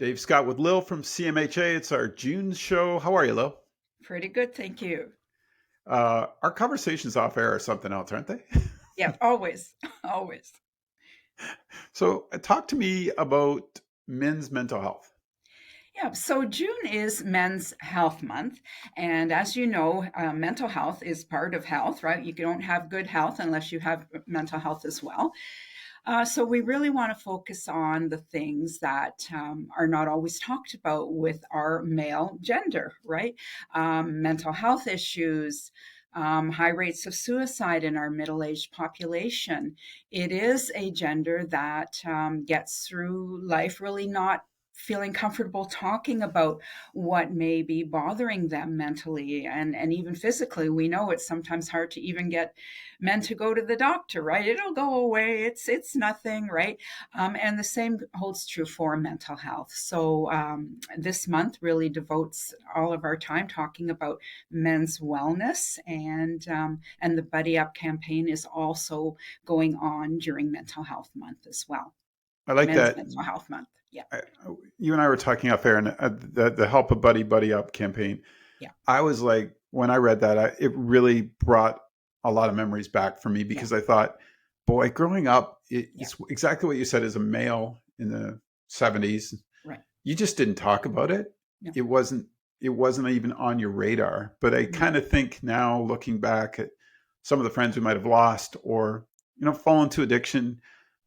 Dave Scott with Lill from CMHA. It's our June show. How are you, Lill? Pretty good, thank you. Our conversations off air are something else, aren't they? Yeah, always, always. So, talk to me about men's mental health. Yeah, so June is Men's Health Month. And as you know, mental health is part of health, right? You don't have good health unless you have mental health as well. So we really want to focus on the things that are not always talked about with our male gender, right? Mental health issues, high rates of suicide in our middle aged population. It is a gender that gets through life really not feeling comfortable talking about what may be bothering them mentally and even physically. We know it's sometimes hard to even get men to go to the doctor, right? It'll go away. It's nothing, right? And the same holds true for mental health. So this month really devotes all of our time talking about men's wellness, and the Buddy Up campaign is also going on during Mental Health Month as well. I like Men's that. Mental Health Month. Yeah, I, you and I were talking off air, and the Help a Buddy Buddy Up campaign. yeah, I was like, when I read that, it really brought a lot of memories back for me yeah, because I thought, boy, growing up, yeah. it's exactly what you said as a male in the 70s. Right. You just didn't talk about it. No. It wasn't it wasn't even on your radar. But I No. kind of think now, looking back at some of the friends we might have lost or fall into addiction,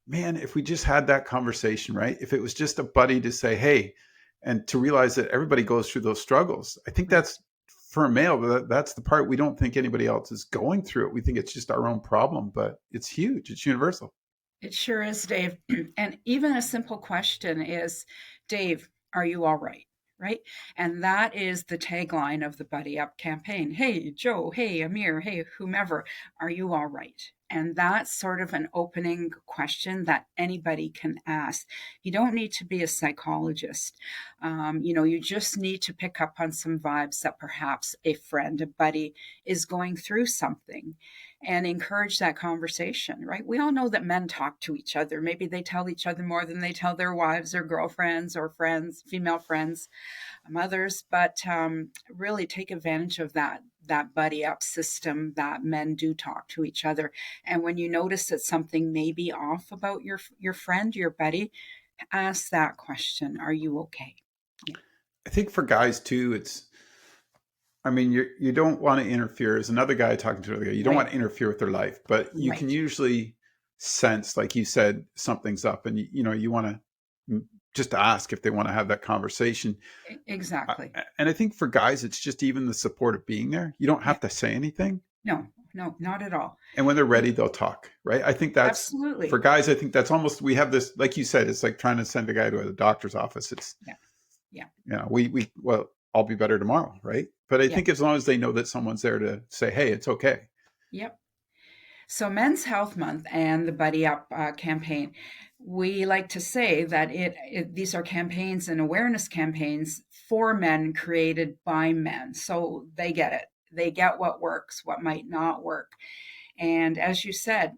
man, if we just had that conversation, right? If it was just a buddy to say, hey, and to realize that everybody goes through those struggles. I think Right. that's for a male, that's the part we don't think anybody else is going through it. We think it's just our own problem, but it's huge. It's universal. It sure is, Dave. And even a simple question is, Dave, are you all right? Right. And that is the tagline of the Buddy Up campaign. Hey, Joe. Hey, Amir. Hey, whomever. Are you all right? And that's sort of an opening question that anybody can ask. You don't need to be a psychologist. You just need to pick up on some vibes that perhaps a friend, a buddy is going through something and encourage that conversation, right? We all know that men talk to each other. Maybe they tell each other more than they tell their wives or girlfriends or friends, female friends, mothers, but really take advantage of that buddy up system that men do talk to each other. And when you notice that something may be off about your friend, your buddy, ask that question, are you okay? Yeah. I think for guys too, I mean, you don't want to interfere. As another guy talking to another guy, you don't Right. want to interfere with their life, but you can Right. usually sense, like you said, something's up, and you want to just ask if they want to have that conversation. Uh, Exactly. and I think for guys, it's just even the support of being there. You don't Yeah. have to say anything, No, no, not at all. and when they're ready, they'll talk. Right? I think that's for Absolutely. guys. I think that's almost we have this, like you said, it's like trying to send a guy to a doctor's office. It's Yeah. Yeah. we well, I'll be better tomorrow, right? But I Yeah. think as long as they know that someone's there to say, hey, it's okay. Yep. So, Men's Health Month and the Buddy Up campaign, we like to say that these are campaigns and awareness campaigns for men created by men. So they get it. They get what works, what might not work. And as you said,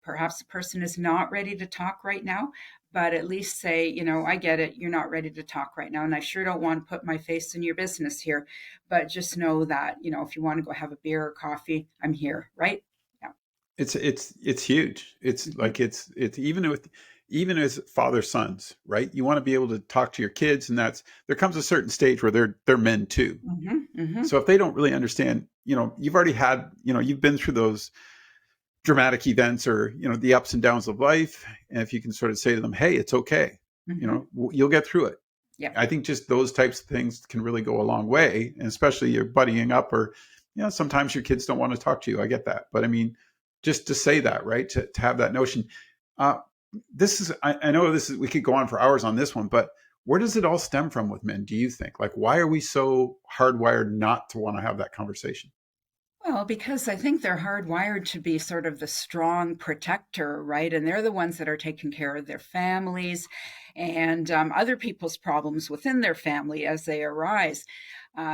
perhaps the person is not ready to talk right now, but at least say, I get it. You're not ready to talk right now. And I sure don't want to put my face in your business here, but just know that, if you want to go have a beer or coffee, I'm here. Right. Yeah. It's huge. It's Hmm. like it's even as father sons, right? You want to be able to talk to your kids, and that's there comes a certain stage where they're men too. Hmm. Hmm. So if they don't really understand, you've already had, you've been through those dramatic events or the ups and downs of life, and if you can sort of say to them, hey, it's okay, Hmm. you'll get through it. Yep. I think just those types of things can really go a long way, and especially you're buddying up, or sometimes your kids don't want to talk to you. I get that, but I mean, just to say that, right? To have that notion. Uh, this is I know this is we could go on for hours on this one, but where does it all stem from with men? Do you think? Like, why are we so hardwired not to want to have that conversation? Well, because I think they're hardwired to be sort of the strong protector, right? And they're the ones that are taking care of their families and other people's problems within their family as they arise.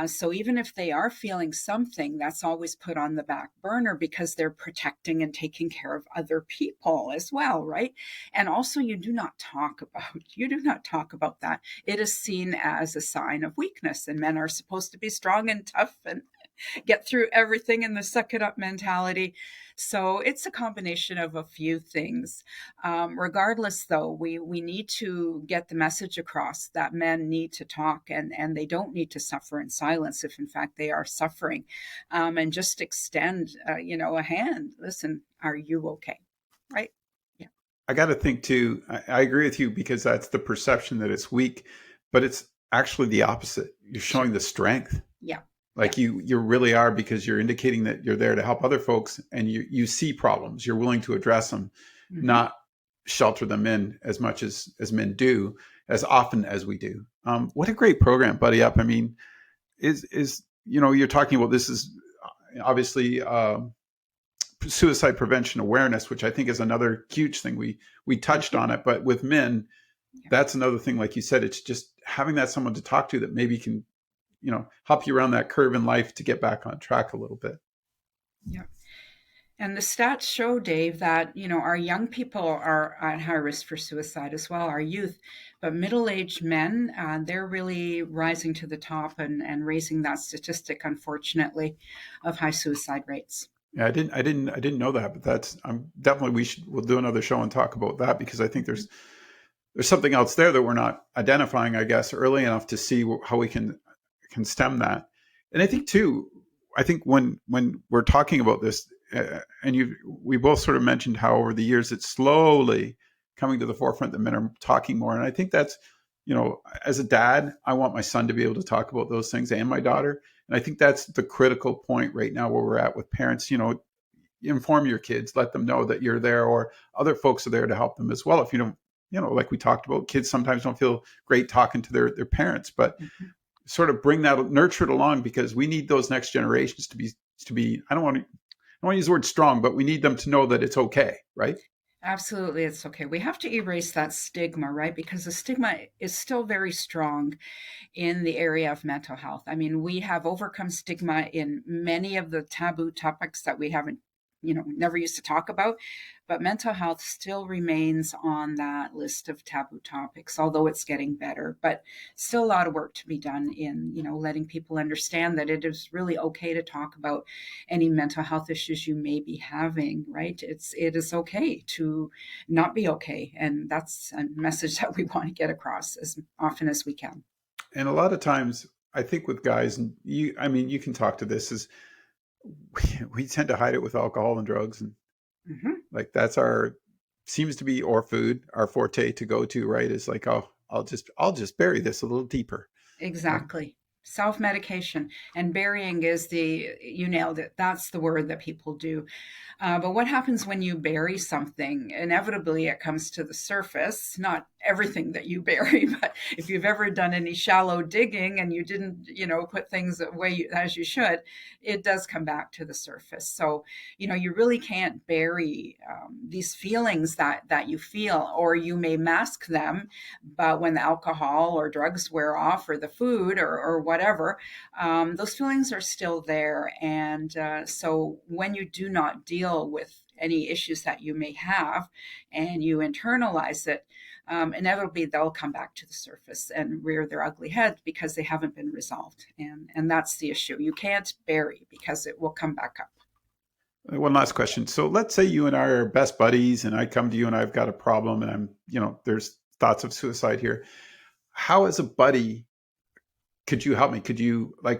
So even if they are feeling something, that's always put on the back burner because they're protecting and taking care of other people as well, right? And also, you do not talk about that. It is seen as a sign of weakness, and men are supposed to be strong and tough and get through everything in the suck it up mentality. So it's a combination of a few things. Regardless, though, we need to get the message across that men need to talk, and they don't need to suffer in silence if, in fact, they are suffering. And just extend, a hand. Listen, are you okay? Right? Yeah. I got to think too. I agree with you because that's the perception that it's weak, but it's actually the opposite. You're Sure. showing the strength. Yeah. Yeah. Like you really are, because you're indicating that you're there to help other folks, and you see problems. You're willing to address them, Mm-hmm. not shelter them in as much as men do, as often as we do. What a great program, Buddy Up. I mean, is you're talking about, this is obviously suicide prevention awareness, which I think is another huge thing. We touched Mm-hmm. on it, but with men, Yeah. that's another thing. Like you said, it's just having that someone to talk to that maybe can help you around that curve in life to get back on track a little bit. Yeah. And the stats show, Dave, that our young people are at high risk for suicide as well, our youth. But middle-aged men, they're really rising to the top and raising that statistic, unfortunately, of high suicide rates. Yeah, I didn't know that, but that's I'm definitely we'll do another show and talk about that, because I think Mm-hmm. there's something else there that we're not identifying, I guess, early enough to see how we can stem that. And I think too, I think when we're talking about this, and we both sort of mentioned how over the years it's slowly coming to the forefront that men are talking more, and I think that's, as a dad, I want my son to be able to talk about those things, and my daughter, and I think that's the critical point right now where we're at with parents. Inform your kids, let them know that you're there, or other folks are there to help them as well. If you don't, like we talked about, kids sometimes don't feel great talking to their parents, but Mm-hmm. sort of bring that, nurture it along, because we need those next generations to be I don't want to use the word strong, but we need them to know that it's okay, right? Absolutely, it's okay. We have to erase that stigma, right? Because the stigma is still very strong in the area of mental health. I mean, we have overcome stigma in many of the taboo topics that we haven't, never used to talk about, but mental health still remains on that list of taboo topics, although it's getting better. But still a lot of work to be done in, letting people understand that it is really okay to talk about any mental health issues you may be having, right? It is okay to not be okay. And that's a message that we want to get across as often as we can. And a lot of times, I think with guys, and I mean, you can talk to this, is we tend to hide it with alcohol and drugs, and Mm-hmm. like that's our seems to be, or food, our forte to go to, right? Is like, oh, I'll just bury this a little deeper. Um, Exactly. Self medication and burying is you nailed it. That's the word that people do. But what happens when you bury something? Inevitably, it comes to the surface. Not everything that you bury, but if you've ever done any shallow digging and you didn't, put things away as you should, it does come back to the surface. So, you really can't bury these feelings that you feel, or you may mask them. But when the alcohol or drugs wear off, or the food, or whatever, those feelings are still there. And so when you do not deal with any issues that you may have and you internalize it, inevitably they'll come back to the surface and rear their ugly head because they haven't been resolved. And that's the issue. You can't bury because it will come back up. one last question. So let's say you and I are best buddies, and I come to you and I've got a problem, and there's thoughts of suicide here. How, as a buddy, could you help me? Could you go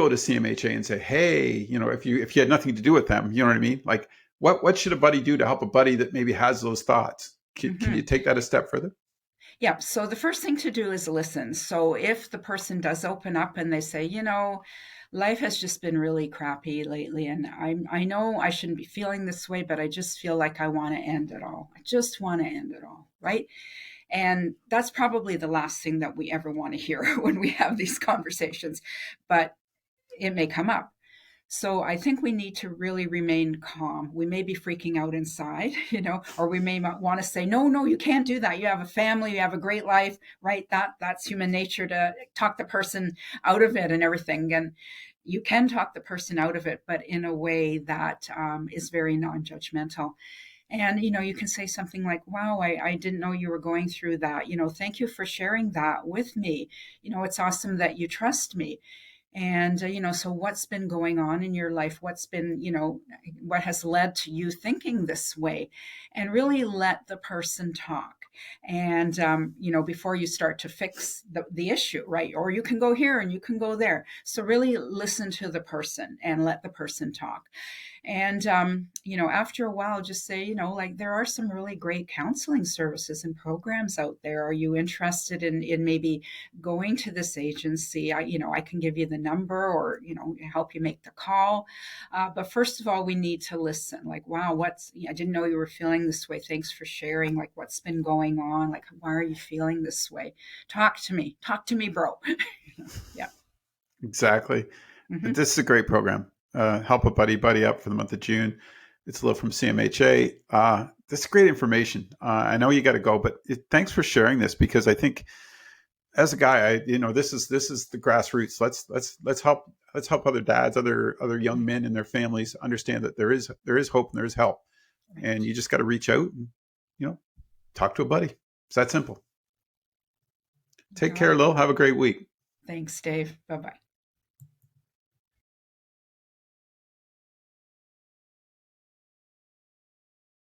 to CMHA and say, hey, if you had nothing to do with them, you know what I mean? Like, what should a buddy do to help a buddy that maybe has those thoughts? Can you Mm-hmm. take that a step further? Yeah. So the first thing to do is listen. So if the person does open up and they say, life has just been really crappy lately, and I know I shouldn't be feeling this way, but I just feel like I want to end it all. I just want to end it all, right? And that's probably the last thing that we ever want to hear when we have these conversations, but it may come up. So I think we need to really remain calm. We may be freaking out inside, or we may want to say, no, no, you can't do that. You have a family, you have a great life, right? That's human nature, to talk the person out of it and everything. And you can talk the person out of it, but in a way that is very non-judgmental. And you can say something like, wow, I didn't know you were going through that. Thank you for sharing that with me. It's awesome that you trust me. And so what's been going on in your life? What's been, what has led to you thinking this way? And really let the person talk. And before you start to fix the issue, right? Or you can go here and you can go there. So really listen to the person and let the person talk. And after a while, just say, like, there are some really great counseling services and programs out there. Are you interested in maybe going to this agency? I can give you the number, or help you make the call. But first of all, we need to listen. Like, wow, I didn't know you were feeling this way. Thanks for sharing. Like, what's been going on? Like, why are you feeling this way? Talk to me, bro. Yeah. Exactly. Hmm. This is a great program. Help a buddy up for the month of June. It's Lill from CMHA. This is great information. I know you got to go, but thanks for sharing this, because I think as a guy, this is the grassroots. Let's help other dads, other young men and their families understand that there is hope and there is help, and you just got to reach out and talk to a buddy. It's that simple. Take Got care, it. Lill. Have a great week. Thanks, Dave. Bye bye.